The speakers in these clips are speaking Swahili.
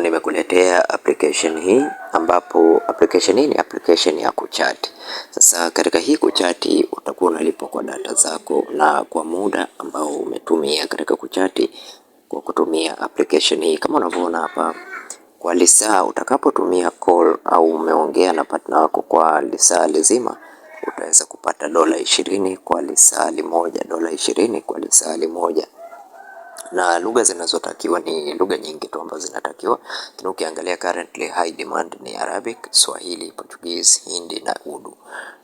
nimekuletea application hii ambapo application hii ni application ya kuchati. Sasa katika hii kuchati utakuwa unalipwa kwa data zako na kwa muda ambao umetumia katika kuchati kwa kutumia application hii. Kama unavyoona hapa, kwa lisaa utakapotumia call au umeongea na partner wako kwa lisaa lizima, utaweza kupata $20 kwa lisaa limoja, $20 kwa lisaa limoja. Na lugha zinazotakiwa ni lugha nyingi tu ambazo zinatakiwa, lakini ukiangalia currently high demand ni Arabic, Swahili, Portuguese, Hindi na Urdu.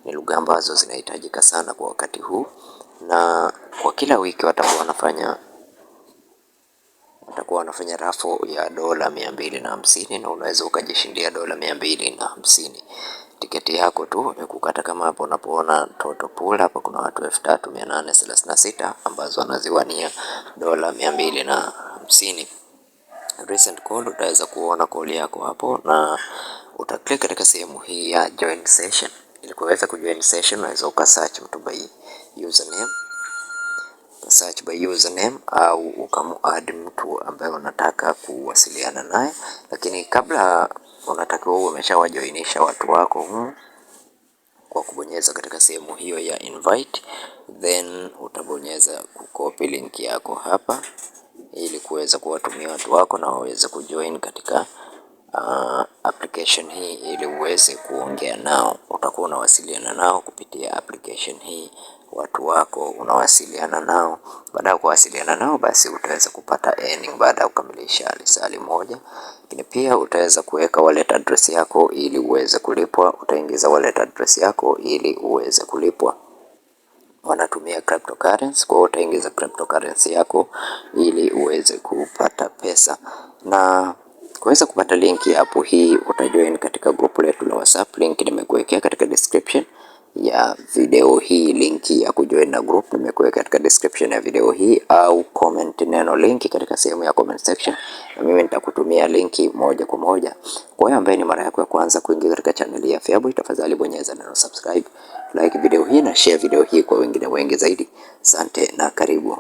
Ni lugha ambazo zinahitajika sana kwa wakati huu, na kwa kila wiki watakuwa wanafanya raffle ya $250 na unaweza ukajishindia $250. Tiketi yako tu ni kukata, kama hapo unapoona total pool hapa kuna watu 3836 ambazo wanaziwania $250. Recent call, utaweza kuona call yako hapo na utaklik katika sehemu hii ya join session. Ili kuweza kujoin session unaweza ukasearch mtu by username, au ukamuadd mtu ambaye unataka kuwasiliana naye, lakini kabla unatakiwa uwe umeshawajoinisha watu wako kwa kubonyeza katika sehemu hiyo ya invite, then utabonyeza kucopy link yako hapa ili kuweza kuwatumia watu wako na waweze kujoin katika application hii ili uweze kuongea nao. Utakuwa unawasiliana nao kupitia application hii, watu wako unawasiliana nao. Baada ya kuwasiliana nao, basi utaweza kupata earning baada ya kukamilisha lisaa moja. Lakini pia utaweza kuweka wallet address yako ili uweze kulipwa. Utaingiza wallet address yako ili uweze kulipwa. Wanatumia cryptocurrency, kwa hiyo utaingiza cryptocurrency yako ili uweze kupata pesa. Na kuweza kupata link ya app hii utajoin katika group letu la WhatsApp. Link nimekuwekea katika description ya video hii. Link ya kujoin na group nimekuweka katika description ya video hii, au comment neno link katika sehemu ya comment section, na mimi nitakutumia linki moja kwa moja. Kwa hiyo ambaye ni mara yako ya kwanza kuingia katika channel ya Feaboy, tafadhali bonyeza neno subscribe, like video hii na share video hii kwa wengine wengi zaidi. Asante na karibu.